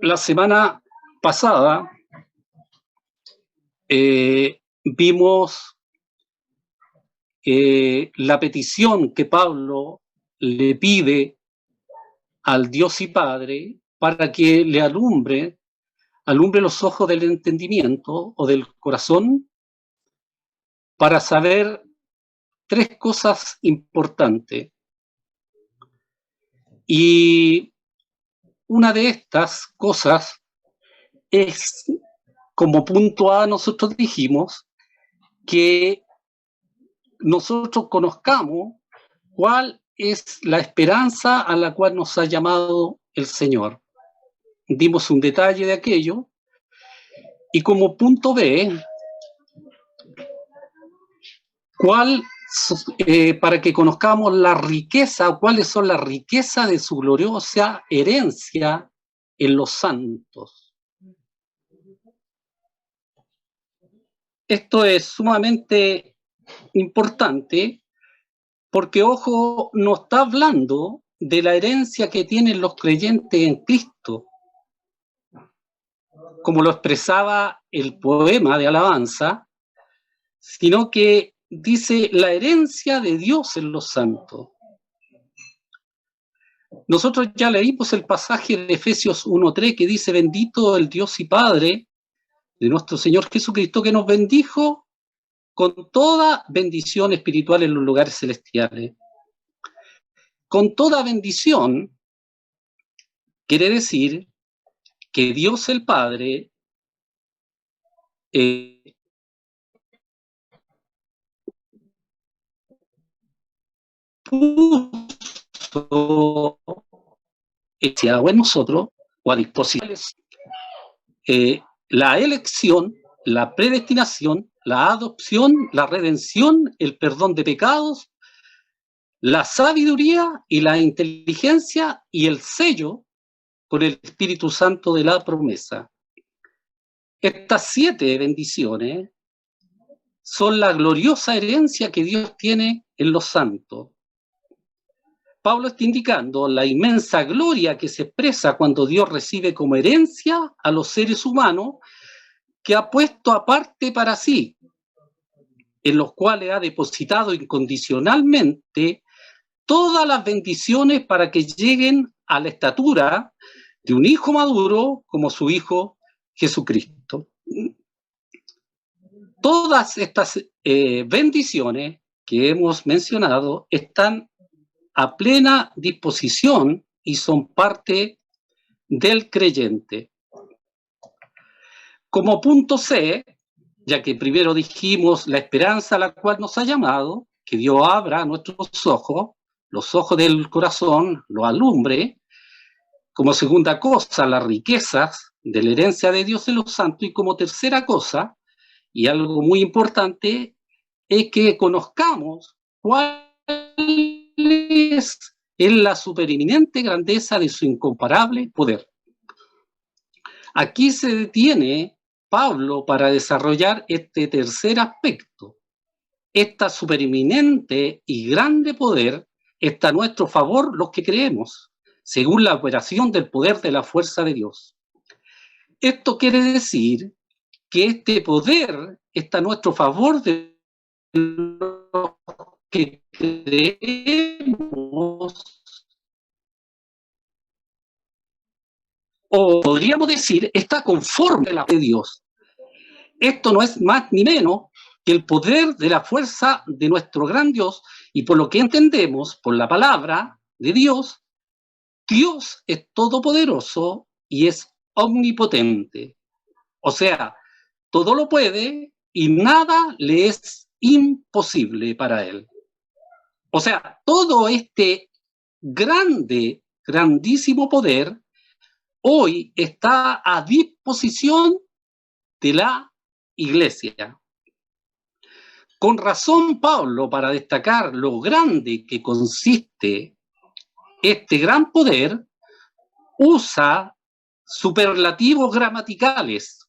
La semana pasada vimos la petición que Pablo le pide al Dios y Padre para que le alumbre los ojos del entendimiento o del corazón para saber tres cosas importantes. Y una de estas cosas es, como punto A, nosotros dijimos que nosotros conozcamos cuál es la esperanza a la cual nos ha llamado el Señor. Dimos un detalle de aquello. Y como punto B, para que conozcamos la riqueza, cuáles son las riquezas de su gloriosa herencia en los santos. Esto es sumamente importante porque, ojo, no está hablando de la herencia que tienen los creyentes en Cristo, como lo expresaba el poema de alabanza, sino que dice la herencia de Dios en los santos. Nosotros ya leímos el pasaje de Efesios 1:3 que dice: bendito el Dios y Padre de nuestro Señor Jesucristo, que nos bendijo con toda bendición espiritual en los lugares celestiales. Con toda bendición quiere decir que Dios el Padre puso en nosotros, o a disposición, la elección, la predestinación, la adopción, la redención, el perdón de pecados, la sabiduría y la inteligencia y el sello con el Espíritu Santo de la promesa. Estas 7 bendiciones son la gloriosa herencia que Dios tiene en los santos. Pablo está indicando la inmensa gloria que se expresa cuando Dios recibe como herencia a los seres humanos que ha puesto aparte para sí, en los cuales ha depositado incondicionalmente todas las bendiciones para que lleguen a la estatura de un hijo maduro como su Hijo Jesucristo. Todas estas bendiciones que hemos mencionado están a plena disposición y son parte del creyente. Como punto C, ya que primero dijimos la esperanza a la cual nos ha llamado, que Dios abra nuestros ojos, los ojos del corazón, lo alumbre. Como segunda cosa, las riquezas de la herencia de Dios en los santos. Y como tercera cosa, y algo muy importante, es que conozcamos cuál es la supereminente grandeza de su incomparable poder. Aquí se detiene Pablo para desarrollar este tercer aspecto. Esta supereminente y grande poder está a nuestro favor los que creemos, según la operación del poder de la fuerza de Dios. Esto quiere decir que este poder está a nuestro favor de los que creemos, o podríamos decir, está conforme a la de Dios. Esto no es más ni menos que el poder de la fuerza de nuestro gran Dios, y por lo que entendemos, por la palabra de Dios, Dios es todopoderoso y es omnipotente. O sea, todo lo puede y nada le es imposible para él. O sea, todo este grandísimo poder hoy está a disposición de la Iglesia. Con razón, Pablo, para destacar lo grande que consiste este gran poder, usa superlativos gramaticales,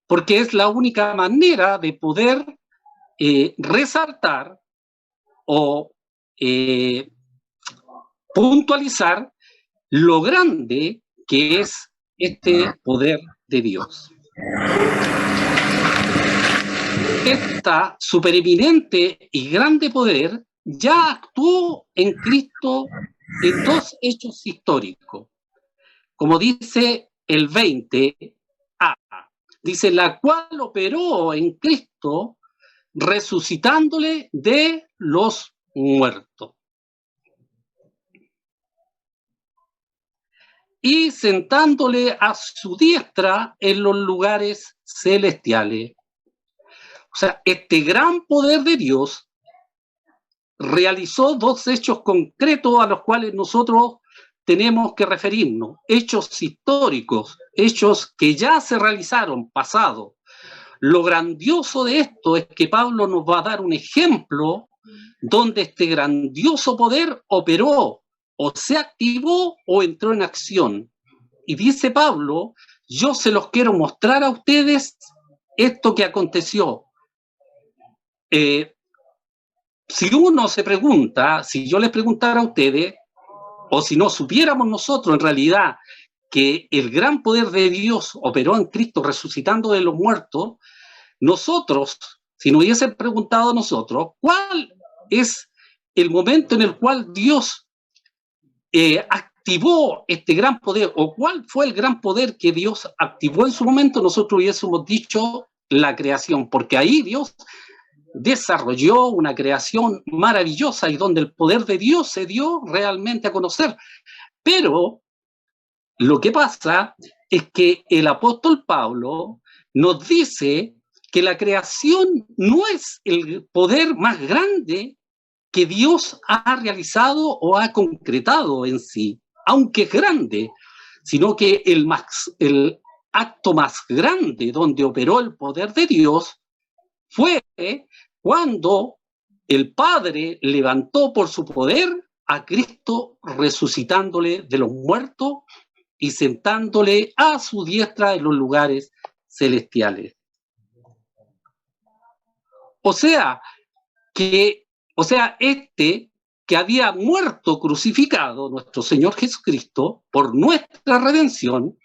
porque es la única manera de poder resaltar o puntualizar lo grande que es este poder de Dios. Este supereminente y grande poder ya actuó en Cristo en dos hechos históricos. Como dice el 20a, dice, la cual operó en Cristo resucitándole de los muertos y sentándole a su diestra en los lugares celestiales. O sea, este gran poder de Dios realizó dos hechos concretos a los cuales nosotros tenemos que referirnos, hechos históricos, hechos que ya se realizaron, pasado. Lo grandioso de esto es que Pablo nos va a dar un ejemplo donde este grandioso poder operó, o se activó o entró en acción. Y dice Pablo, yo se los quiero mostrar a ustedes esto que aconteció. Si uno se pregunta, si yo les preguntara a ustedes, o si no supiéramos nosotros en realidad que el gran poder de Dios operó en Cristo resucitando de los muertos, nosotros, si nos hubiesen preguntado a nosotros, ¿cuál es el momento en el cual Dios activó este gran poder, o cuál fue el gran poder que Dios activó en su momento? Nosotros hubiésemos dicho la creación, porque ahí Dios desarrolló una creación maravillosa y donde el poder de Dios se dio realmente a conocer. Pero lo que pasa es que el apóstol Pablo nos dice que la creación no es el poder más grande que Dios ha realizado o ha concretado en sí, aunque es grande, sino que el acto más grande donde operó el poder de Dios fue cuando el Padre levantó por su poder a Cristo resucitándole de los muertos y sentándole a su diestra en los lugares celestiales. O sea, que había muerto crucificado, nuestro Señor Jesucristo, por nuestra redención,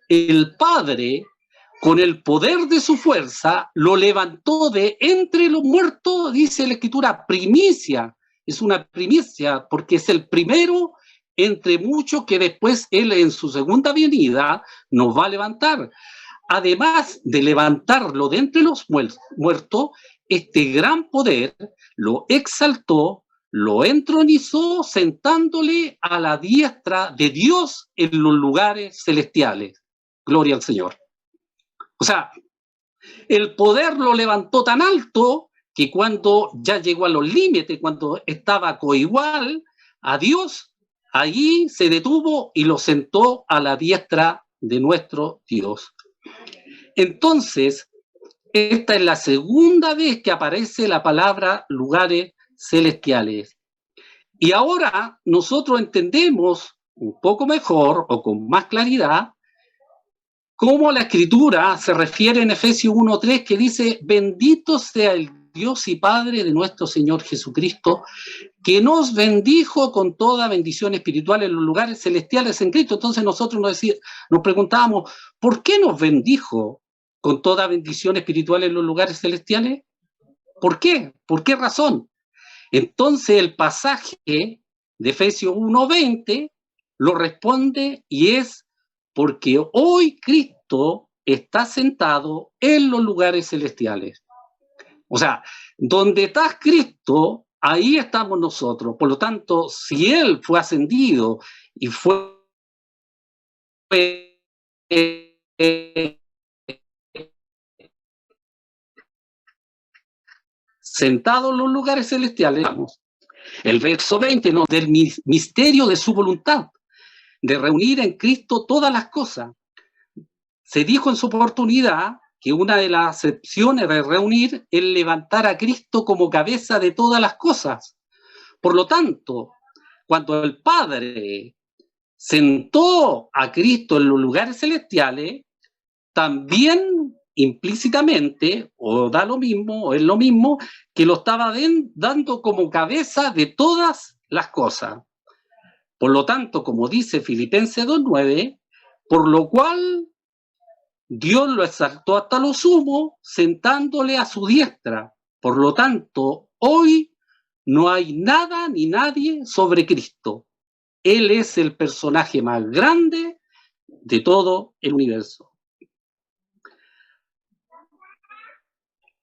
el Padre, con el poder de su fuerza, lo levantó de entre los muertos, dice la Escritura, primicia. Es una primicia porque es el primero entre muchos que después Él en su segunda venida nos va a levantar. Además de levantarlo de entre los muertos, este gran poder lo exaltó, lo entronizó, sentándole a la diestra de Dios en los lugares celestiales. Gloria al Señor. O sea, el poder lo levantó tan alto que cuando ya llegó a los límites, cuando estaba coigual a Dios, allí se detuvo y lo sentó a la diestra de nuestro Dios. Entonces, esta es la segunda vez que aparece la palabra lugares celestiales. Y ahora nosotros entendemos un poco mejor o con más claridad cómo la Escritura se refiere en Efesios 1:3, que dice, bendito sea el Dios y Padre de nuestro Señor Jesucristo, que nos bendijo con toda bendición espiritual en los lugares celestiales en Cristo. Entonces nosotros nos preguntábamos, ¿por qué nos bendijo con toda bendición espiritual en los lugares celestiales? ¿Por qué? ¿Por qué razón? Entonces el pasaje de Efesios 1:20 lo responde y es porque hoy Cristo está sentado en los lugares celestiales. O sea, donde está Cristo, ahí estamos nosotros. Por lo tanto, si Él fue ascendido y fue sentado en los lugares celestiales, el verso 20 nos del misterio de su voluntad, de reunir en Cristo todas las cosas. Se dijo en su oportunidad que una de las acepciones de reunir es levantar a Cristo como cabeza de todas las cosas. Por lo tanto, cuando el Padre sentó a Cristo en los lugares celestiales, también implícitamente, o da lo mismo, o es lo mismo, que lo estaba dando como cabeza de todas las cosas. Por lo tanto, como dice Filipenses 2:9, por lo cual Dios lo exaltó hasta lo sumo, sentándole a su diestra. Por lo tanto, hoy no hay nada ni nadie sobre Cristo. Él es el personaje más grande de todo el universo.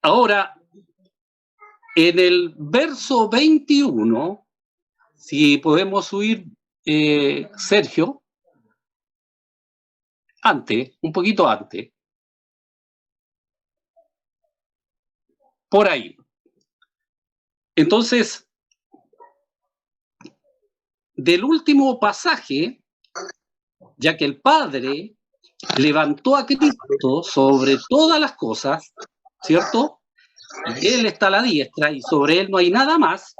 Ahora, en el verso 21, si podemos subir, Sergio, antes, un poquito antes, por ahí. Entonces, del último pasaje, ya que el Padre levantó a Cristo sobre todas las cosas, ¿cierto? Y Él está a la diestra y sobre Él no hay nada más.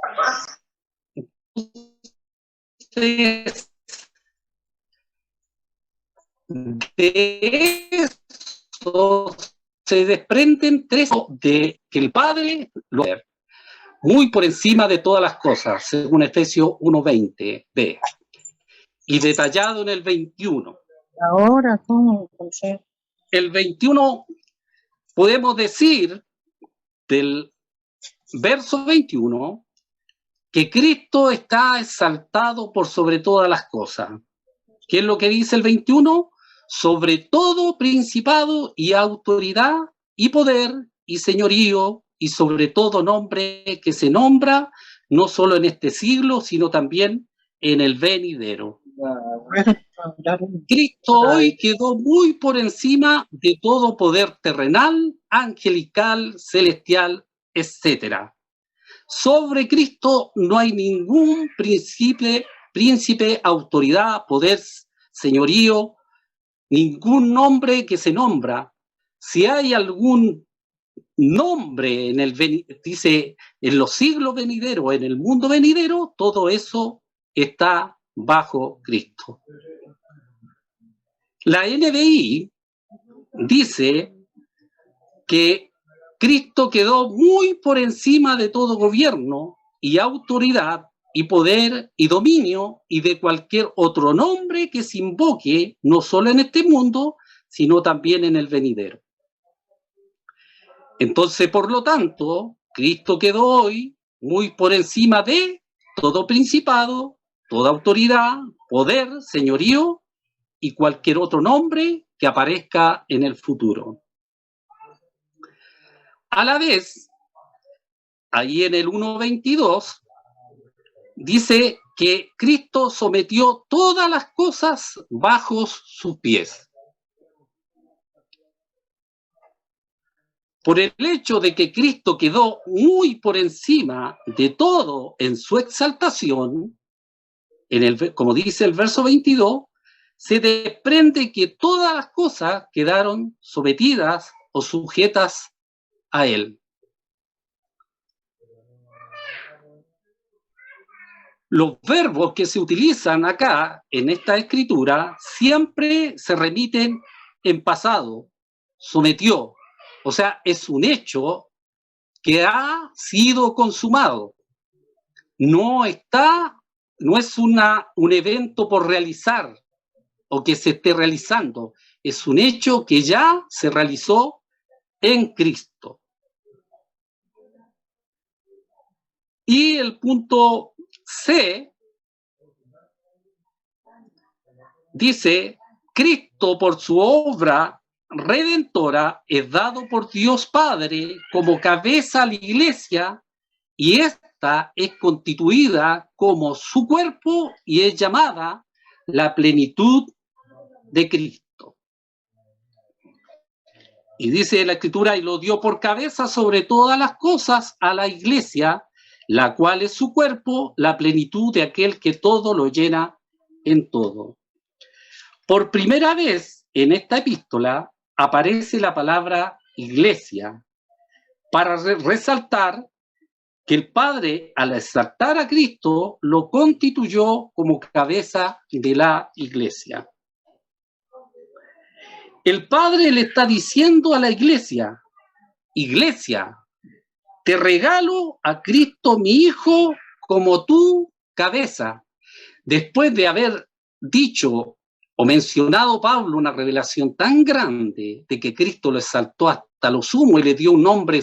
Entonces, de eso se desprenden tres de que el Padre lo es muy por encima de todas las cosas, según Efesios 1:20b, y detallado en el 21. Ahora, ¿cómo? El 21, podemos decir del verso 21 que Cristo está exaltado por sobre todas las cosas. ¿Qué es lo que dice el 21? Sobre todo principado y autoridad y poder y señorío y sobre todo nombre que se nombra no solo en este siglo, sino también en el venidero. Cristo hoy quedó muy por encima de todo poder terrenal, angelical, celestial, etc. Sobre Cristo no hay ningún príncipe, autoridad, poder, señorío, ningún nombre que se nombra. Si hay algún nombre dice, en los siglos venideros, en el mundo venidero, todo eso está bajo Cristo. La NBI dice que Cristo quedó muy por encima de todo gobierno y autoridad y poder y dominio y de cualquier otro nombre que se invoque, no solo en este mundo, sino también en el venidero. Entonces, por lo tanto, Cristo quedó hoy muy por encima de todo principado, toda autoridad, poder, señorío y cualquier otro nombre que aparezca en el futuro. A la vez, ahí en el 1:22, dice que Cristo sometió todas las cosas bajo sus pies. Por el hecho de que Cristo quedó muy por encima de todo en su exaltación, como dice el verso 22, se desprende que todas las cosas quedaron sometidas o sujetas a Él. Los verbos que se utilizan acá en esta escritura siempre se remiten en pasado, sometió. O sea, es un hecho que ha sido consumado. No es un evento por realizar o que se esté realizando. Es un hecho que ya se realizó en Cristo. Y el punto C dice, Cristo por su obra redentora es dado por Dios Padre como cabeza a la iglesia y esta es constituida como su cuerpo y es llamada la plenitud de Cristo. Y dice la Escritura, y lo dio por cabeza sobre todas las cosas a la iglesia, la cual es su cuerpo, la plenitud de aquel que todo lo llena en todo. Por primera vez en esta epístola aparece la palabra iglesia para resaltar que el Padre, al exaltar a Cristo, lo constituyó como cabeza de la iglesia. El Padre le está diciendo a la iglesia, iglesia, te regalo a Cristo mi Hijo como tu cabeza. Después de haber dicho o mencionado Pablo una revelación tan grande de que Cristo lo exaltó hasta lo sumo y le dio un nombre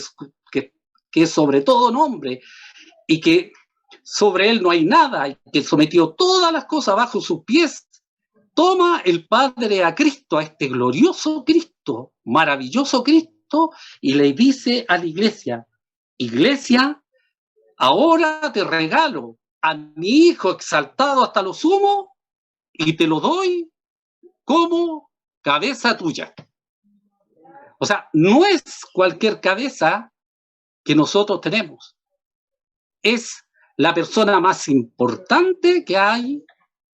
que es sobre todo nombre, y que sobre él no hay nada, y que sometió todas las cosas bajo sus pies, toma el Padre a Cristo, a este glorioso Cristo, maravilloso Cristo, y le dice a la iglesia, iglesia, ahora te regalo a mi Hijo exaltado hasta lo sumo y te lo doy como cabeza tuya. O sea, no es cualquier cabeza que nosotros tenemos. Es la persona más importante que hay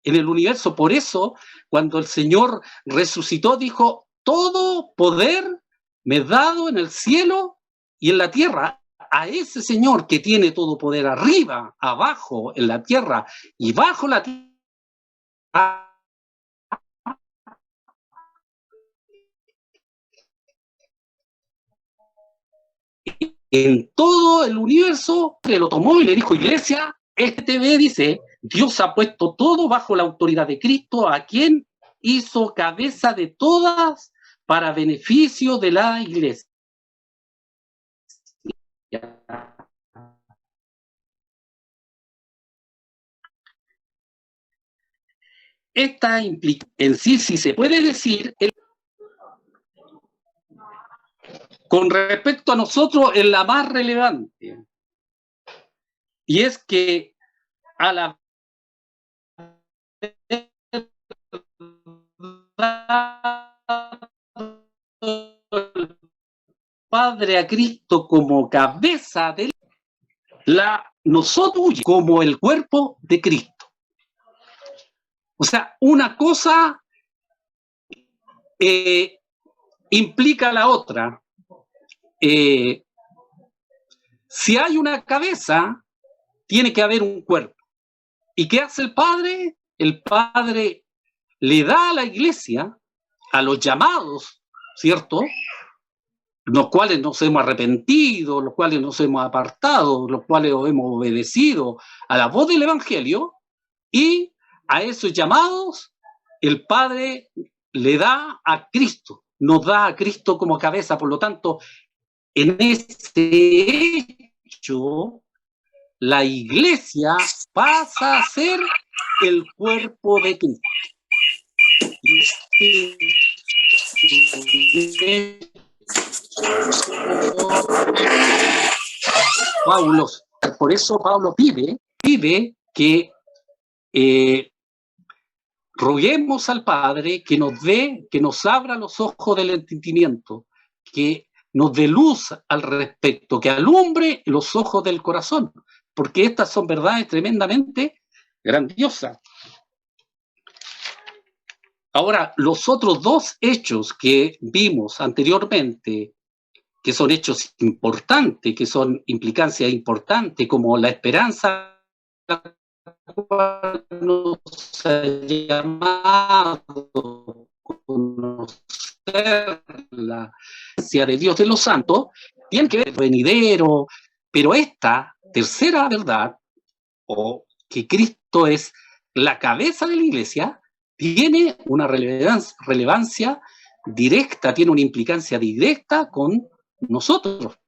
en el universo. Por eso, cuando el Señor resucitó, dijo, todo poder me es dado en el cielo y en la tierra. A ese Señor que tiene todo poder arriba, abajo, en la tierra y bajo la tierra, en todo el universo, le lo tomó y le dijo, iglesia, este ve, dice, Dios ha puesto todo bajo la autoridad de Cristo, a quien hizo cabeza de todas para beneficio de la iglesia. Esta implica en sí, si se puede decir, con respecto a nosotros, es la más relevante. Y es que a la Padre a Cristo como cabeza de nosotros como el cuerpo de Cristo. O sea, una cosa implica la otra. Si hay una cabeza, tiene que haber un cuerpo. ¿Y qué hace el Padre? El Padre le da a la iglesia, a los llamados, ¿cierto?, los cuales nos hemos arrepentido, los cuales nos hemos apartado, los cuales hemos obedecido a la voz del Evangelio, y a esos llamados el Padre le da a Cristo, nos da a Cristo como cabeza. Por lo tanto, en este hecho, la iglesia pasa a ser el cuerpo de Cristo. Pablo, por eso Pablo pide que roguemos al Padre que nos dé, que nos abra los ojos del entendimiento, que nos dé luz al respecto, que alumbre los ojos del corazón, porque estas son verdades tremendamente grandiosas. Ahora, los otros dos hechos que vimos anteriormente, que son hechos importantes, que son implicancias importantes, como la esperanza nos ha llamado conocer la gracia de Dios de los santos, tiene que ver venidero, pero esta tercera verdad, o que Cristo es la cabeza de la iglesia, tiene una relevancia directa, tiene una implicancia directa con nosotros.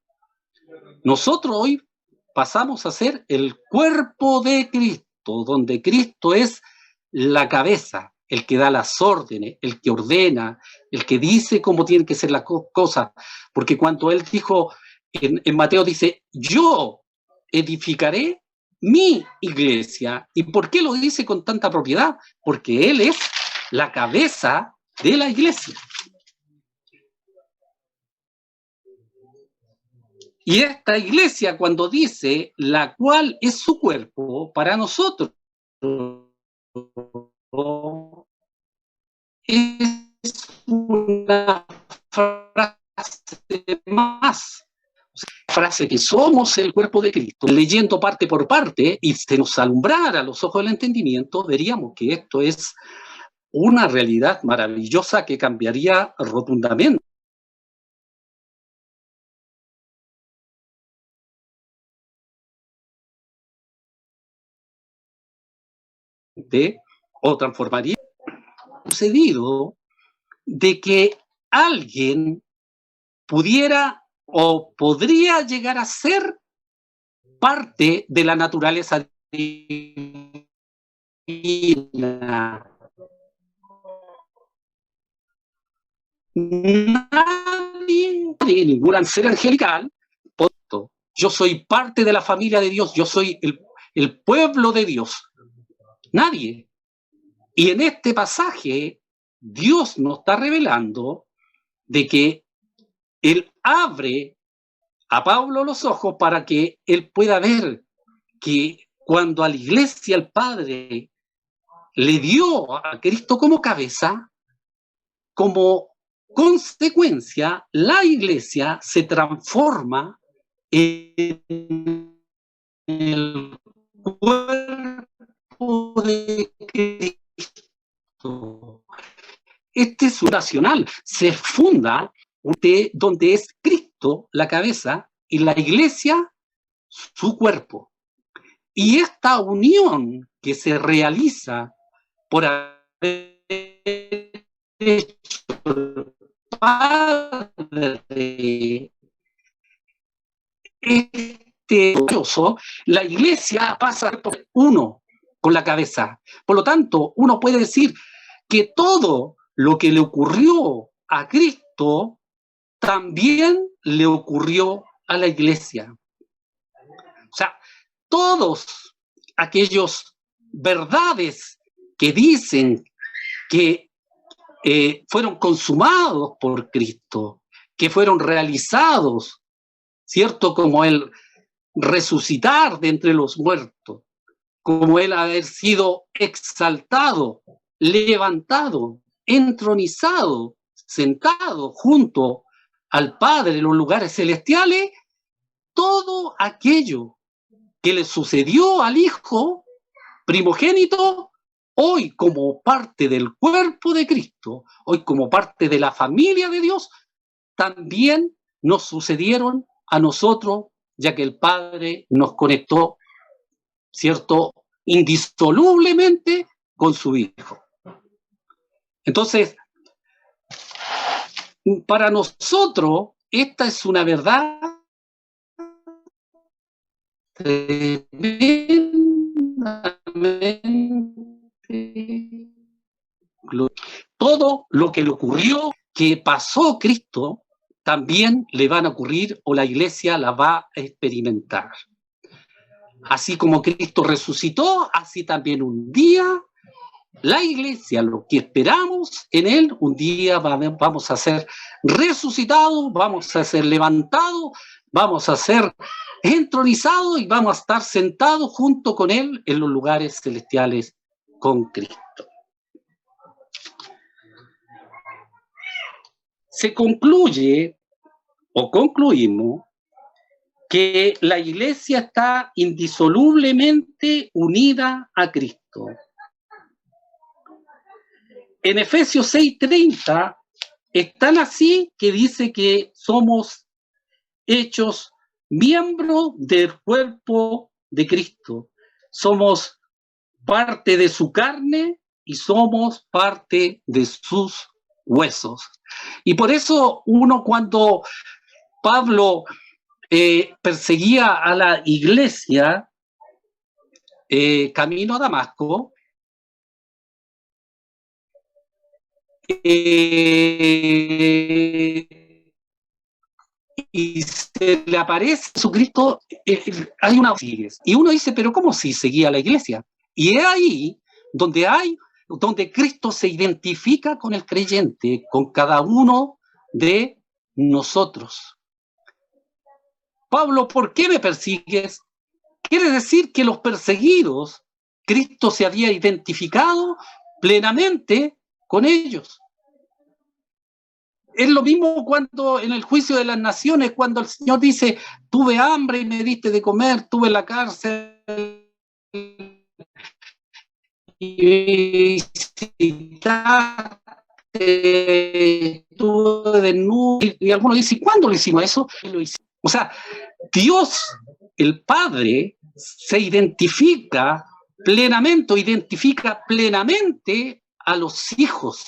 Nosotros hoy pasamos a ser el cuerpo de Cristo, donde Cristo es la cabeza, el que da las órdenes, el que ordena, el que dice cómo tienen que ser las cosas. Porque cuando él dijo, en Mateo dice, yo edificaré mi iglesia. ¿Y por qué lo dice con tanta propiedad? Porque él es la cabeza de la iglesia. Y esta iglesia, cuando dice la cual es su cuerpo, para nosotros es una frase más. O sea, frase que somos el cuerpo de Cristo. Leyendo parte por parte y se nos alumbrara los ojos del entendimiento, veríamos que esto es una realidad maravillosa que cambiaría rotundamente o transformaría. sucedido de que alguien pudiera o podría llegar a ser parte de la naturaleza divina. Nadie, ningún ser angelical, yo soy parte de la familia de Dios, yo soy el pueblo de Dios. Nadie. Y en este pasaje, Dios nos está revelando de que Él abre a Pablo los ojos para que él pueda ver que cuando a la iglesia el Padre le dio a Cristo como cabeza, como consecuencia, la iglesia se transforma en el cuerpo de Cristo. Este es nacional, se funda donde es Cristo la cabeza y la iglesia su cuerpo. Y esta unión que se realiza por haber hecho Padre la iglesia pasa por uno con la cabeza. Por lo tanto, uno puede decir que todo lo que le ocurrió a Cristo también le ocurrió a la iglesia. O sea, todos aquellos verdades que dicen que fueron consumados por Cristo, que fueron realizados, ¿cierto? Como el resucitar de entre los muertos, como el haber sido exaltado, levantado, entronizado, sentado junto al Padre en los lugares celestiales, todo aquello que le sucedió al Hijo primogénito, hoy como parte del cuerpo de Cristo, hoy como parte de la familia de Dios, también nos sucedieron a nosotros, ya que el Padre nos conectó, ¿cierto?, indisolublemente con su Hijo. Entonces, para nosotros, esta es una verdad tremendamente. Todo lo que le ocurrió, que pasó Cristo, también le van a ocurrir o la iglesia la va a experimentar. Así como Cristo resucitó, así también un día la iglesia, lo que esperamos en él, un día vamos a ser resucitados, vamos a ser levantados, vamos a ser entronizados y vamos a estar sentados junto con él en los lugares celestiales con Cristo. Se concluye o concluimos que la iglesia está indisolublemente unida a Cristo. En Efesios 6:30 es tan así que dice que somos hechos miembros del cuerpo de Cristo. Somos parte de su carne y somos parte de sus huesos. Y por eso uno, cuando Pablo perseguía a la iglesia camino a Damasco, y se le aparece Jesucristo, hay una y uno dice, pero ¿cómo si seguía la iglesia? Y es ahí donde Cristo se identifica con el creyente, con cada uno de nosotros. Pablo, ¿por qué me persigues? Quiere decir que los perseguidos, Cristo se había identificado plenamente con ellos. Es lo mismo cuando en el juicio de las naciones, cuando el Señor dice, tuve hambre y me diste de comer, tuve en la cárcel y tuve desnudo, y algunos dicen, ¿cuándo lo hicimos eso? O sea, Dios, el Padre, se identifica plenamente a los hijos,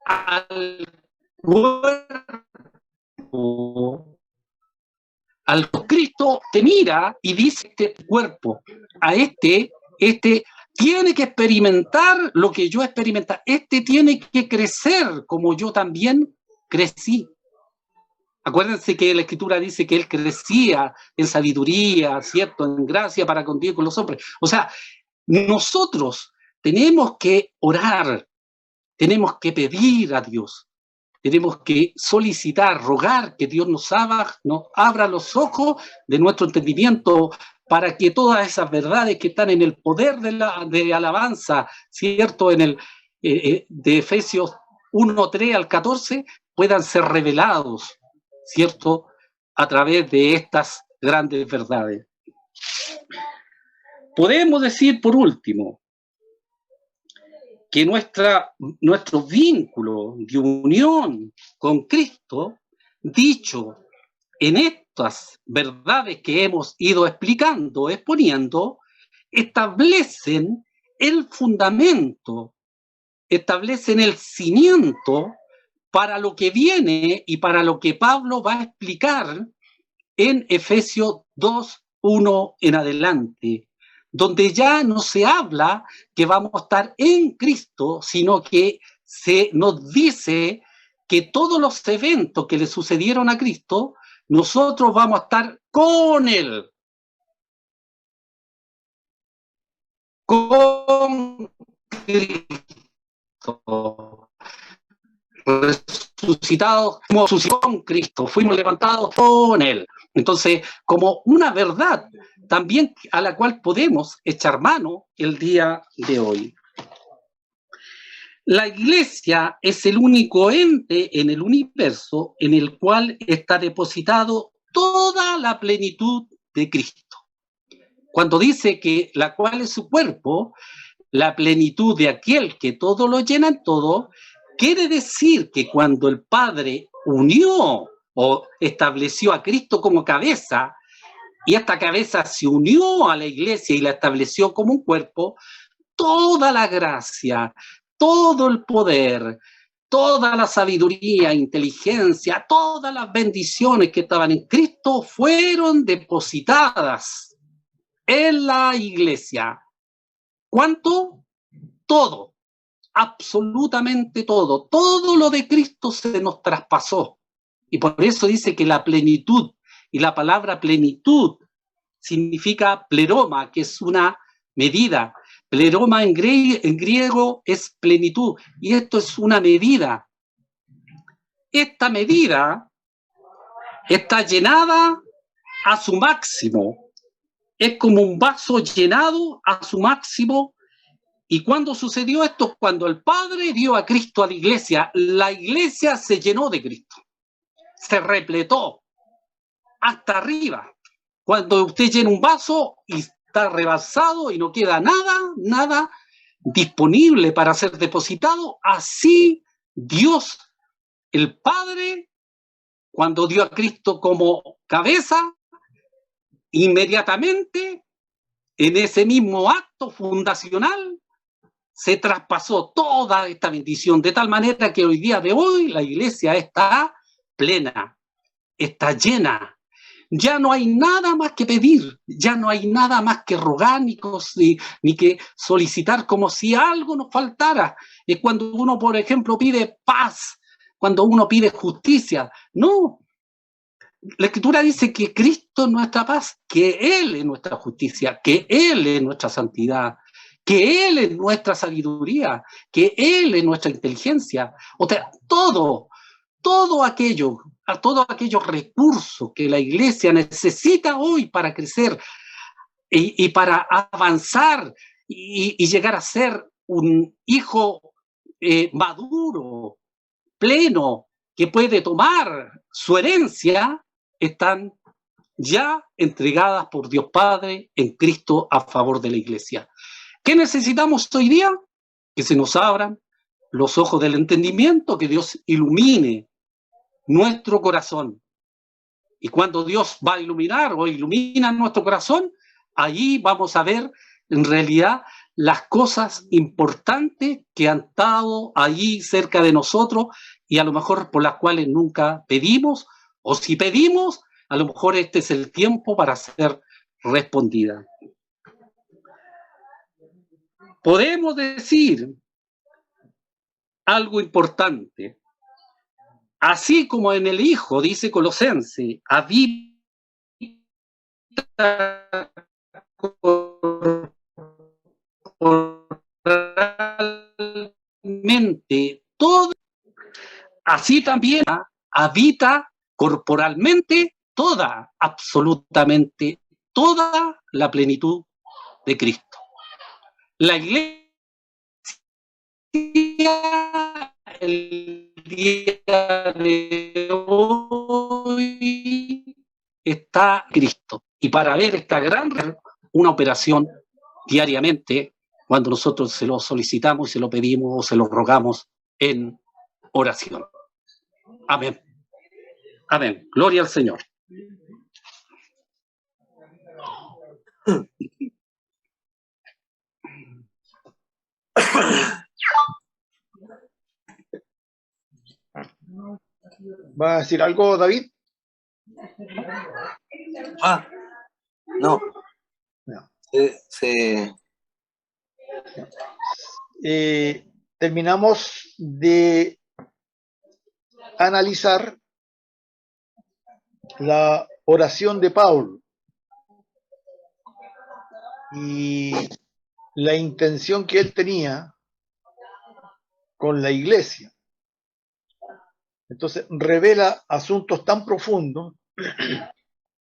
al cuerpo, al Cristo te mira y dice este cuerpo, a este tiene que experimentar lo que yo experimenté, este tiene que crecer como yo también crecí. Acuérdense que la Escritura dice que él crecía en sabiduría, ¿cierto? En gracia para con Dios y con los hombres. O sea, nosotros tenemos que orar, tenemos que pedir a Dios, tenemos que solicitar, rogar que Dios nos abra los ojos de nuestro entendimiento para que todas esas verdades que están en el poder de alabanza, ¿cierto? En el de Efesios 1:3 al 14, puedan ser revelados, ¿cierto? A través de estas grandes verdades. Podemos decir, por último, que nuestro vínculo de unión con Cristo, dicho en estas verdades que hemos ido explicando, exponiendo, establecen el fundamento, establecen el cimiento para lo que viene y para lo que Pablo va a explicar en Efesios 2:1 en adelante, donde ya no se habla que vamos a estar en Cristo, sino que se nos dice que todos los eventos que le sucedieron a Cristo, nosotros vamos a estar con Él. Con Cristo. Resucitados con Cristo, fuimos levantados con Él. Entonces, como una verdad también a la cual podemos echar mano el día de hoy. La Iglesia es el único ente en el universo en el cual está depositado toda la plenitud de Cristo. Cuando dice que la cual es su cuerpo, la plenitud de aquel que todo lo llena en todo, quiere decir que cuando el Padre unió o estableció a Cristo como cabeza, y esta cabeza se unió a la Iglesia y la estableció como un cuerpo, toda la gracia, todo el poder, toda la sabiduría, inteligencia, todas las bendiciones que estaban en Cristo fueron depositadas en la Iglesia. ¿Cuánto? Todo. Absolutamente todo. Todo lo de Cristo se nos traspasó. Y por eso dice que la plenitud, y la palabra plenitud significa pleroma, que es una medida. Pleroma en griego es plenitud, y esto es una medida. Esta medida está llenada a su máximo. Es como un vaso llenado a su máximo. ¿Y cuándo sucedió esto? Cuando el Padre dio a Cristo a la Iglesia se llenó de Cristo, se repletó hasta arriba. Cuando usted llena un vaso y está rebasado y no queda nada disponible para ser depositado, así Dios, el Padre, cuando dio a Cristo como cabeza, inmediatamente, en ese mismo acto fundacional, se traspasó toda esta bendición, de tal manera que hoy día de hoy la Iglesia está plena, está llena. Ya no hay nada más que pedir, ya no hay nada más que rogar ni que solicitar como si algo nos faltara. Es cuando uno, por ejemplo, pide paz, cuando uno pide justicia. No, la Escritura dice que Cristo es nuestra paz, que Él es nuestra justicia, que Él es nuestra santidad, que Él es nuestra sabiduría, que Él es nuestra inteligencia. O sea, todos aquellos recursos que la Iglesia necesita hoy para crecer y para avanzar y llegar a ser un hijo maduro, pleno, que puede tomar su herencia, están ya entregadas por Dios Padre en Cristo a favor de la Iglesia. ¿Qué necesitamos hoy día? Que se nos abran los ojos del entendimiento, que Dios ilumine nuestro corazón. Y cuando Dios va a iluminar o ilumina nuestro corazón, allí vamos a ver en realidad las cosas importantes que han estado allí cerca de nosotros y a lo mejor por las cuales nunca pedimos, o si pedimos, a lo mejor este es el tiempo para ser respondida. Podemos decir algo importante. Así como en el Hijo, dice Colosenses, habita corporalmente todo, así también habita corporalmente toda, absolutamente toda la plenitud de Cristo. La iglesia el día de hoy está Cristo. Y para ver esta gran una operación diariamente, cuando nosotros se lo solicitamos, se lo pedimos o se lo rogamos en oración. Amén. Amén. Gloria al Señor. ¿Va a decir algo, David? No. No. Terminamos de analizar la oración de Pablo y la intención que él tenía con la iglesia. Entonces revela asuntos tan profundos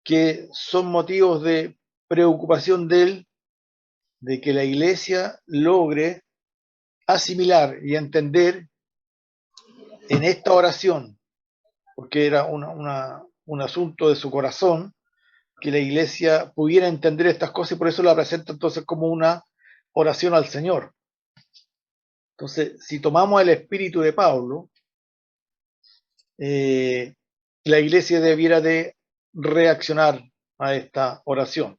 que son motivos de preocupación de él, de que la iglesia logre asimilar y entender en esta oración, porque era un asunto de su corazón, que la iglesia pudiera entender estas cosas y por eso la presenta entonces como una oración al Señor. Entonces, si tomamos el espíritu de Pablo, la iglesia debiera de reaccionar a esta oración.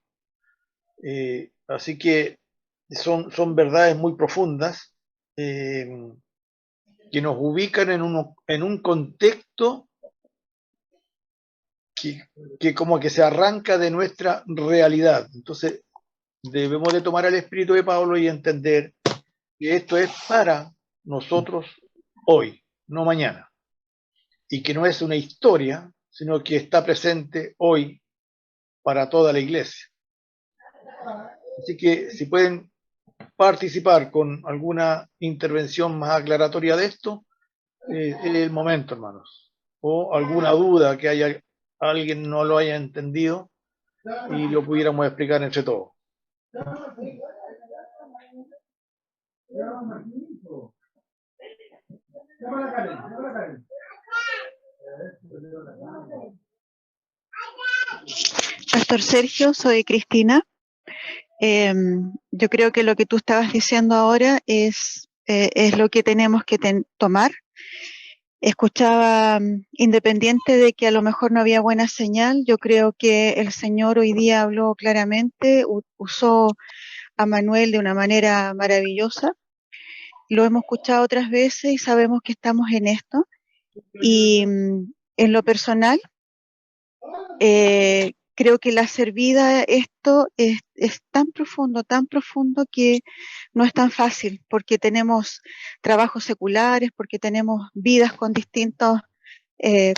Así que son verdades muy profundas que nos ubican en un contexto que como que se arranca de nuestra realidad. Entonces debemos de tomar el espíritu de Pablo y entender que esto es para nosotros hoy, no mañana, y que no es una historia, sino que está presente hoy para toda la iglesia. Así que si pueden participar con alguna intervención más aclaratoria de esto, es el momento, hermanos. O alguna duda que alguien no lo haya entendido y lo pudiéramos explicar entre todos. Pastor Sergio, soy Cristina. Yo creo que lo que tú estabas diciendo ahora es lo que tenemos que tomar. Escuchaba, independiente de que a lo mejor no había buena señal, yo creo que el Señor hoy día habló claramente, usó a Manuel de una manera maravillosa. Lo hemos escuchado otras veces y sabemos que estamos en esto. Y en lo personal, creo que la servida, esto es tan profundo que no es tan fácil, porque tenemos trabajos seculares, porque tenemos vidas con distintas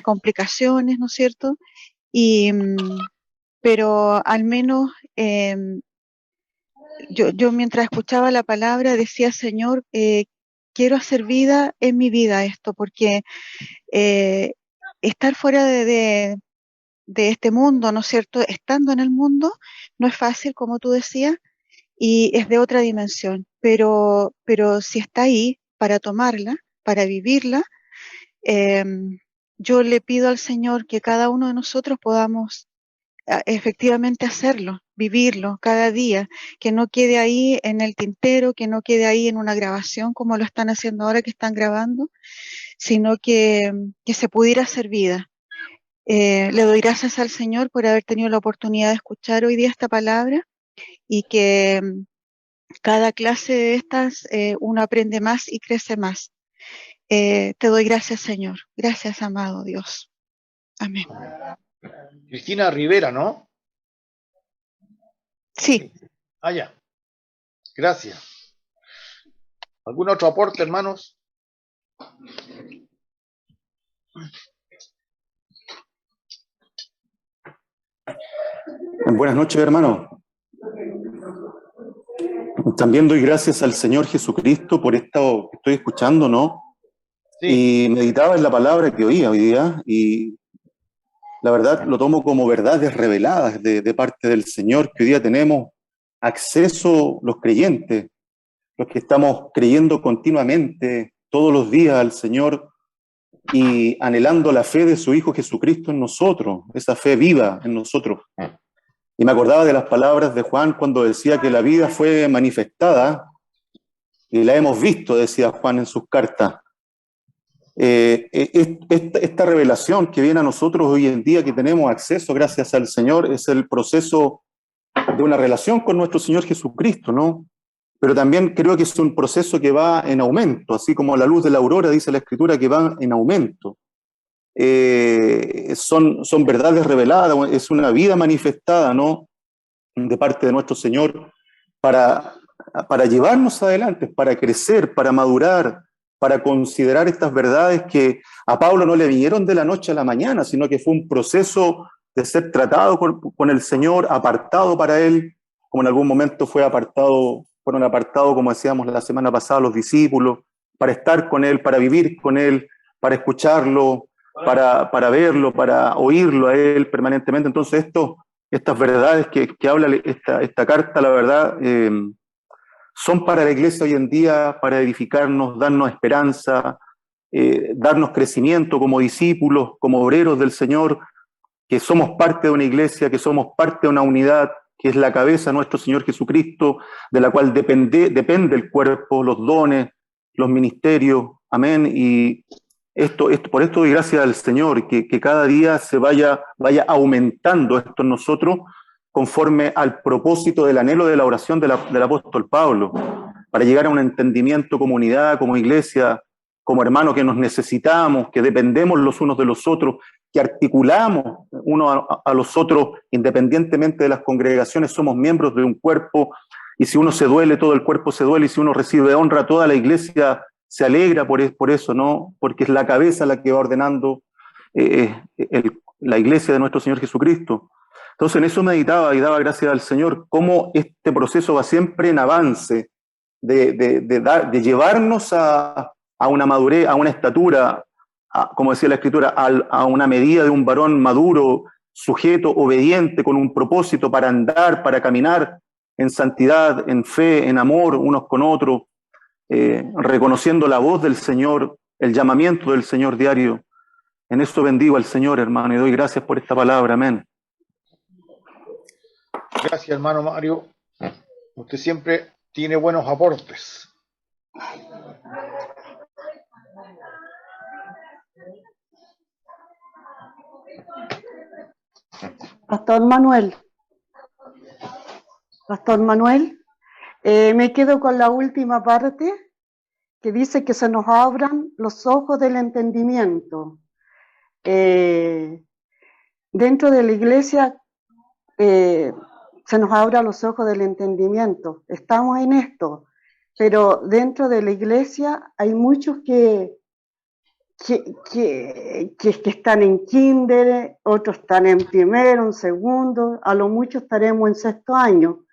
complicaciones, ¿no es cierto? Pero al menos yo mientras escuchaba la palabra decía, Señor, quiero hacer vida en mi vida esto, porque estar fuera de este mundo, ¿no es cierto? Estando en el mundo no es fácil, como tú decías, y es de otra dimensión, pero si está ahí para tomarla, para vivirla, yo le pido al Señor que cada uno de nosotros podamos efectivamente hacerlo, vivirlo cada día, que no quede ahí en el tintero, que no quede ahí en una grabación como lo están haciendo ahora que están grabando, sino que se pudiera hacer vida. Le doy gracias al Señor por haber tenido la oportunidad de escuchar hoy día esta palabra y que Cada clase de estas uno aprende más y crece más. Te doy gracias, Señor. Gracias, amado Dios. Amén. Cristina Rivera, ¿no? Sí. Ya. Gracias. ¿Algún otro aporte, hermanos? Buenas noches, hermano. También doy gracias al Señor Jesucristo por esto que estoy escuchando, ¿no? Sí. Y meditaba en la palabra que oía hoy día y la verdad lo tomo como verdades reveladas de parte del Señor, que hoy día tenemos acceso los creyentes, los que estamos creyendo continuamente todos los días al Señor y anhelando la fe de su Hijo Jesucristo en nosotros, esa fe viva en nosotros. Y me acordaba de las palabras de Juan cuando decía que la vida fue manifestada y la hemos visto, decía Juan en sus cartas. Esta revelación que viene a nosotros hoy en día, que tenemos acceso gracias al Señor, es el proceso de una relación con nuestro Señor Jesucristo, ¿no? Pero también creo que es un proceso que va en aumento, así como la luz de la aurora, dice la Escritura, que va en aumento. Son verdades reveladas, es una vida manifestada, ¿no?, de parte de nuestro Señor para llevarnos adelante, para crecer, para madurar, para considerar estas verdades que a Pablo no le vinieron de la noche a la mañana, sino que fue un proceso de ser tratado con el Señor, apartado para Él, como en algún momento fueron apartados, como decíamos la semana pasada, los discípulos, para estar con Él, para vivir con Él, para escucharlo, para verlo, para oírlo a Él permanentemente. Entonces estas verdades que habla esta carta, la verdad, son para la iglesia hoy en día, para edificarnos, darnos esperanza, darnos crecimiento como discípulos, como obreros del Señor, que somos parte de una iglesia, que somos parte de una unidad, que es la cabeza de nuestro Señor Jesucristo, de la cual depende el cuerpo, los dones, los ministerios, amén. Y por esto doy gracias al Señor, que cada día se vaya aumentando esto en nosotros, conforme al propósito del anhelo de la oración del apóstol Pablo, para llegar a un entendimiento como unidad, como iglesia, como hermanos que nos necesitamos, que dependemos los unos de los otros, que articulamos unos a los otros, independientemente de las congregaciones, somos miembros de un cuerpo, y si uno se duele, todo el cuerpo se duele, y si uno recibe honra, toda la iglesia se alegra por eso, ¿no? Porque es la cabeza la que va ordenando la iglesia de nuestro Señor Jesucristo. Entonces en eso meditaba y daba gracias al Señor, cómo este proceso va siempre en avance, de llevarnos a una madurez, a una estatura, como decía la Escritura, a una medida de un varón maduro, sujeto, obediente, con un propósito para andar, para caminar en santidad, en fe, en amor unos con otros, reconociendo la voz del Señor, el llamamiento del Señor diario. En esto bendigo al Señor, hermano, y doy gracias por esta palabra. Amén. Gracias, hermano Mario. Usted siempre tiene buenos aportes. Pastor Manuel, me quedo con la última parte que dice que se nos abran los ojos del entendimiento. Dentro de la iglesia se nos abran los ojos del entendimiento. Estamos en esto, pero dentro de la iglesia hay muchos que están en kinder, otros están en primero, en segundo, a lo mucho estaremos en sexto año,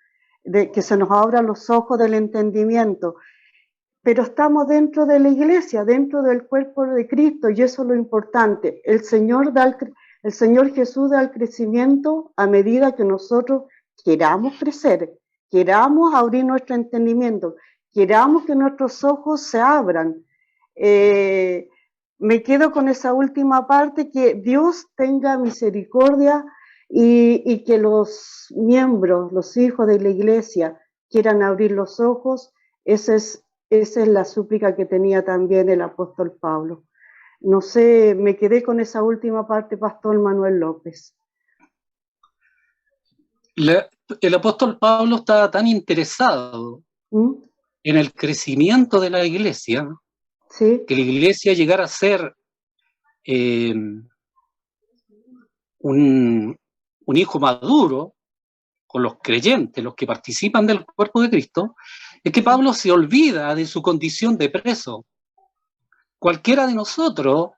de que se nos abran los ojos del entendimiento. Pero estamos dentro de la iglesia, dentro del cuerpo de Cristo, y eso es lo importante. El Señor Jesús da el crecimiento a medida que nosotros queramos crecer, queramos abrir nuestro entendimiento, queramos que nuestros ojos se abran. Me quedo con esa última parte, que Dios tenga misericordia y que los miembros, los hijos de la iglesia quieran abrir los ojos. Esa es la súplica que tenía también el apóstol Pablo. No sé, me quedé con esa última parte, Pastor Manuel López. El apóstol Pablo está tan interesado en el crecimiento de la iglesia, Sí, que la iglesia llegara a ser un hijo maduro con los creyentes, los que participan del cuerpo de Cristo, es que Pablo se olvida de su condición de preso. Cualquiera de nosotros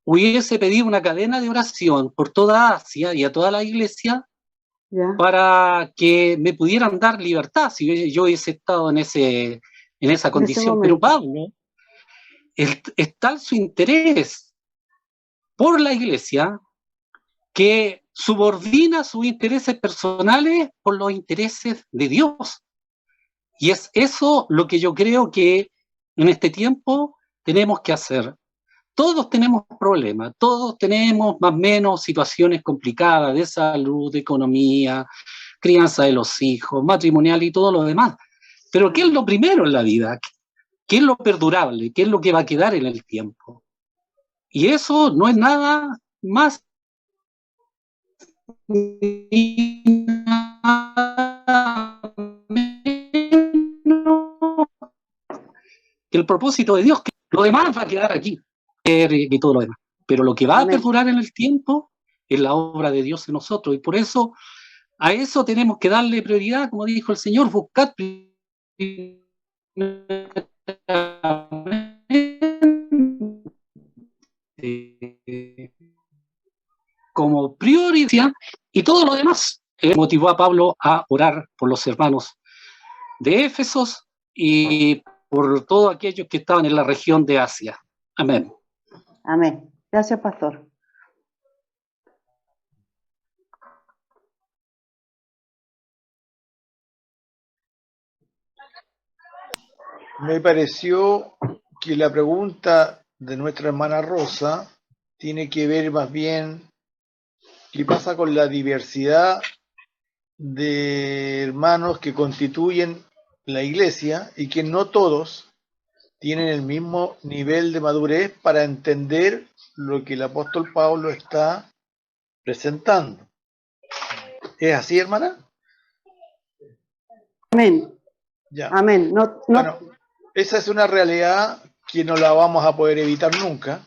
hubiese pedido una cadena de oración por toda Asia y a toda la iglesia ya, para que me pudieran dar libertad si yo hubiese estado en esa en ese condición. Pero momento. Pablo, es tal su interés por la iglesia que subordina sus intereses personales por los intereses de Dios. Y es eso lo que yo creo que en este tiempo tenemos que hacer. Todos tenemos problemas, todos tenemos más o menos situaciones complicadas de salud, de economía, crianza de los hijos, matrimonial y todo lo demás. Pero ¿qué es lo primero en la vida? ¿Qué es lo perdurable? ¿Qué es lo que va a quedar en el tiempo? Y eso no es nada más ni nada menos que el propósito de Dios, que lo demás va a quedar aquí, y todo lo demás. Pero lo que va a perdurar en el tiempo es la obra de Dios en nosotros. Y por eso, a eso tenemos que darle prioridad, como dijo el Señor, buscar como prioridad, y todo lo demás motivó a Pablo a orar por los hermanos de Éfesos y por todos aquellos que estaban en la región de Asia. Amén. Amén. Gracias, pastor. Me pareció que la pregunta de nuestra hermana Rosa tiene que ver más bien qué pasa con la diversidad de hermanos que constituyen la iglesia y que no todos tienen el mismo nivel de madurez para entender lo que el apóstol Pablo está presentando. ¿Es así, hermana? Amén. Ya. Amén. No, Bueno, esa es una realidad que no la vamos a poder evitar nunca.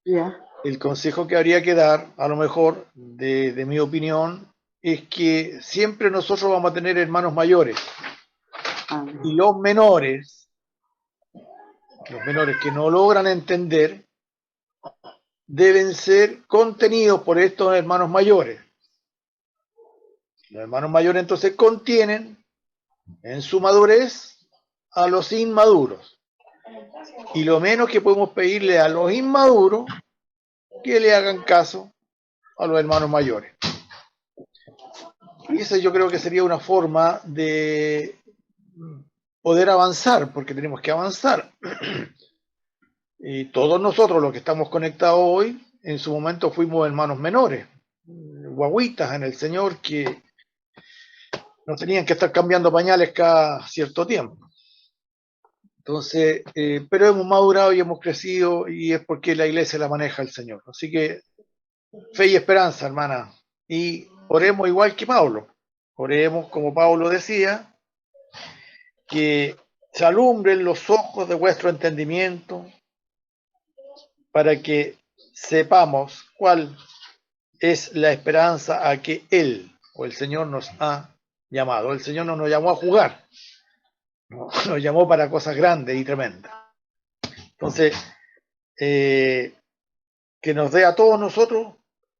ya. El consejo que habría que dar, a lo mejor, de mi opinión, es que siempre nosotros vamos a tener hermanos mayores. Amén. Y los menores que no logran entender, deben ser contenidos por estos hermanos mayores. Los hermanos mayores entonces contienen en su madurez a los inmaduros. Y lo menos que podemos pedirle a los inmaduros que le hagan caso a los hermanos mayores. Y esa yo creo que sería una forma de poder avanzar, porque tenemos que avanzar. Y todos nosotros, los que estamos conectados hoy, en su momento fuimos hermanos menores, guaguitas en el Señor, que no tenían que estar cambiando pañales cada cierto tiempo. Entonces, pero hemos madurado y hemos crecido, y es porque la iglesia la maneja el Señor. Así que fe y esperanza, hermana. Y oremos igual que Pablo. Oremos, como Pablo decía, que se alumbren los ojos de vuestro entendimiento para que sepamos cuál es la esperanza a que Él o el Señor nos ha llamado. El Señor no nos llamó a jugar, nos llamó para cosas grandes y tremendas. Entonces, que nos dé a todos nosotros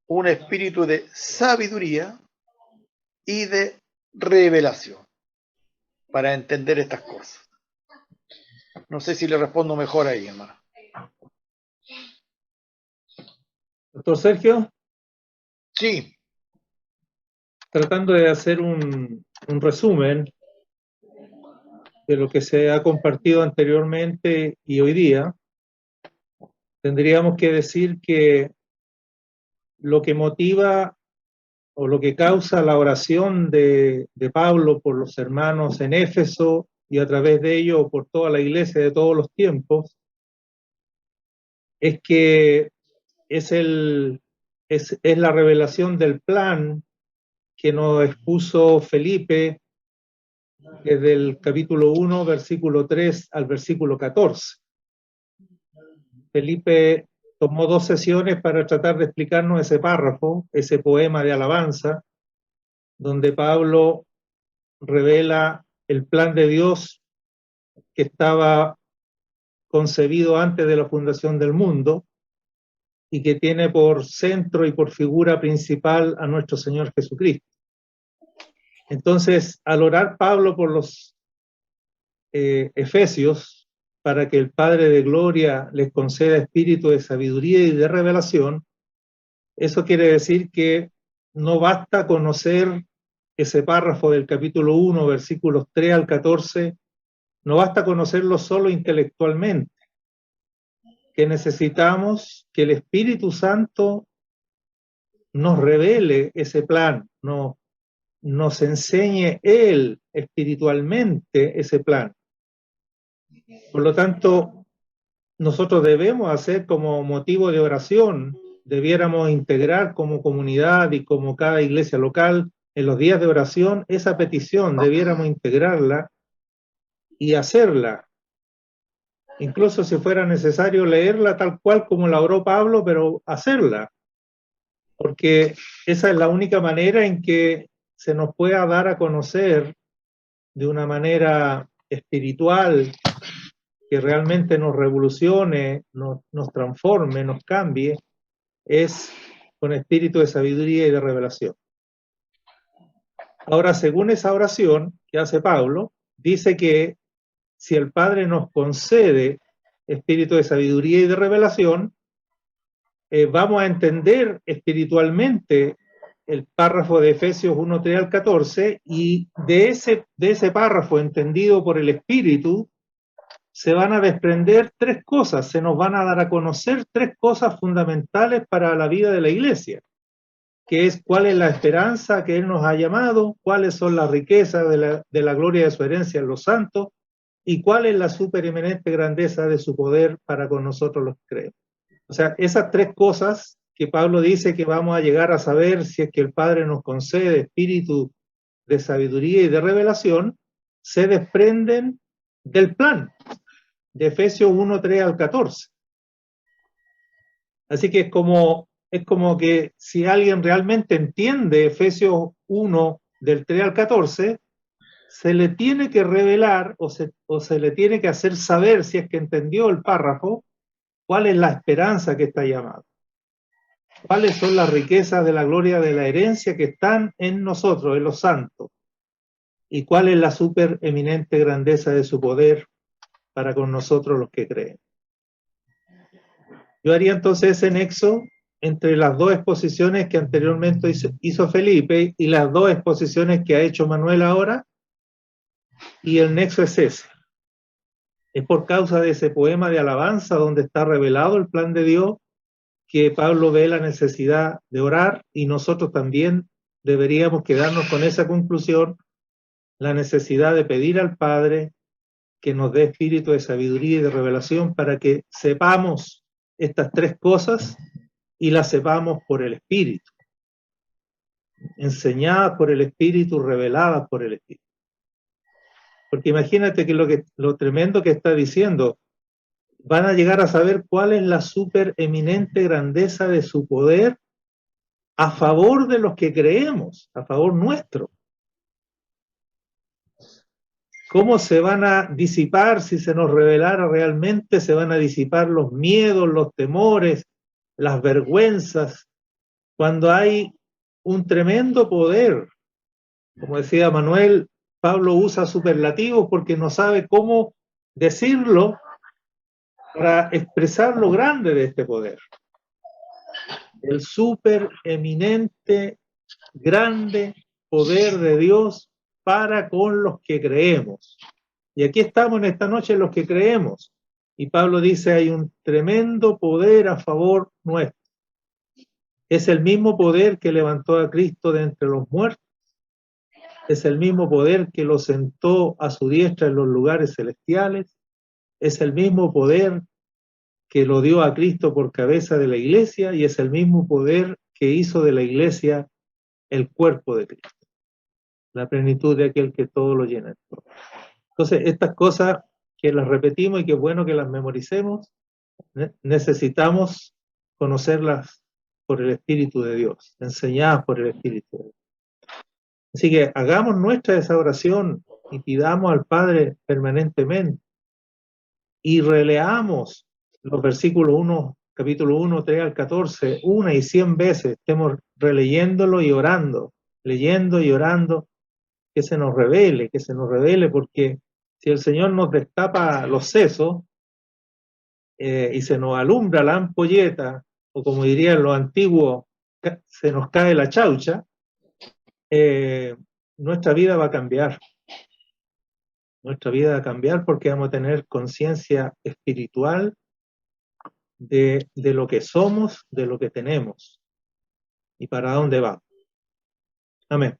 un espíritu de sabiduría y de revelación para entender estas cosas. No sé si le respondo mejor ahí, hermano. Doctor Sergio, Sí, tratando de hacer un resumen de lo que se ha compartido anteriormente y hoy día, tendríamos que decir que lo que motiva o lo que causa la oración de Pablo por los hermanos en Éfeso y a través de ello por toda la iglesia de todos los tiempos, es que es la revelación del plan que nos expuso Felipe que es del capítulo 1, versículo 3 al versículo 14. Felipe tomó 2 sesiones para tratar de explicarnos ese párrafo, ese poema de alabanza, donde Pablo revela el plan de Dios que estaba concebido antes de la fundación del mundo y que tiene por centro y por figura principal a nuestro Señor Jesucristo. Entonces, al orar Pablo por los efesios, para que el Padre de Gloria les conceda espíritu de sabiduría y de revelación, eso quiere decir que no basta conocer ese párrafo del capítulo 1, versículos 3 al 14, no basta conocerlo solo intelectualmente, que necesitamos que el Espíritu Santo nos revele ese plan, nos enseñe Él espiritualmente ese plan. Por lo tanto, nosotros debemos hacer como motivo de oración, debiéramos integrar como comunidad y como cada iglesia local en los días de oración esa petición, debiéramos integrarla y hacerla. Incluso si fuera necesario leerla tal cual como la oró Pablo, pero hacerla. Porque esa es la única manera en que se nos pueda dar a conocer de una manera espiritual, que realmente nos revolucione, nos transforme, nos cambie, es con espíritu de sabiduría y de revelación. Ahora, según esa oración que hace Pablo, dice que si el Padre nos concede espíritu de sabiduría y de revelación, vamos a entender espiritualmente el párrafo de Efesios 1, 3 al 14, y de ese párrafo entendido por el Espíritu, se van a desprender 3 cosas, se nos van a dar a conocer 3 cosas fundamentales para la vida de la iglesia, que es cuál es la esperanza que Él nos ha llamado, cuáles son las riquezas de la gloria de su herencia en los santos, y cuál es la supereminente grandeza de su poder para con nosotros los que creemos. O sea, esas 3 cosas que Pablo dice que vamos a llegar a saber si es que el Padre nos concede espíritu de sabiduría y de revelación, se desprenden del plan de Efesios 1, 3 al 14. Así que es como que si alguien realmente entiende Efesios 1 del 3 al 14, se le tiene que revelar o se le tiene que hacer saber, si es que entendió el párrafo, cuál es la esperanza que está llamada. ¿Cuáles son las riquezas de la gloria de la herencia que están en nosotros, en los santos? ¿Y cuál es la supereminente grandeza de su poder para con nosotros los que creen? Yo haría entonces ese nexo entre las 2 exposiciones que anteriormente hizo Felipe y las 2 exposiciones que ha hecho Manuel ahora, y el nexo es ese. Es por causa de ese poema de alabanza donde está revelado el plan de Dios que Pablo ve la necesidad de orar, y nosotros también deberíamos quedarnos con esa conclusión, la necesidad de pedir al Padre que nos dé espíritu de sabiduría y de revelación para que sepamos estas 3 cosas y las sepamos por el Espíritu, enseñadas por el Espíritu, reveladas por el Espíritu. Porque imagínate que lo tremendo que está diciendo, van a llegar a saber cuál es la supereminente grandeza de su poder a favor de los que creemos, a favor nuestro. ¿Cómo se van a disipar si se nos revelara realmente? Se van a disipar los miedos, los temores, las vergüenzas, cuando hay un tremendo poder. Como decía Manuel, Pablo usa superlativos porque no sabe cómo decirlo para expresar lo grande de este poder. El supereminente, grande poder de Dios para con los que creemos. Y aquí estamos en esta noche los que creemos. Y Pablo dice, hay un tremendo poder a favor nuestro. Es el mismo poder que levantó a Cristo de entre los muertos. Es el mismo poder que lo sentó a su diestra en los lugares celestiales. Es el mismo poder que lo dio a Cristo por cabeza de la iglesia, y es el mismo poder que hizo de la iglesia el cuerpo de Cristo. la plenitud de aquel que todo lo llena. Entonces, estas cosas que las repetimos y que es bueno que las memoricemos, necesitamos conocerlas por el Espíritu de Dios, enseñadas por el Espíritu de Dios. Así que hagamos nuestra esa oración y pidamos al Padre permanentemente y releamos los versículos 1, capítulo 1, 3 al 14, 1 y 100 veces, estemos releyéndolo y orando, leyendo y orando, que se nos revele, porque si el Señor nos destapa los sesos y se nos alumbra la ampolleta, o como dirían los antiguos, se nos cae la chaucha, nuestra vida va a cambiar. Nuestra vida va a cambiar porque vamos a tener conciencia espiritual de lo que somos, de lo que tenemos y para dónde va. Amén.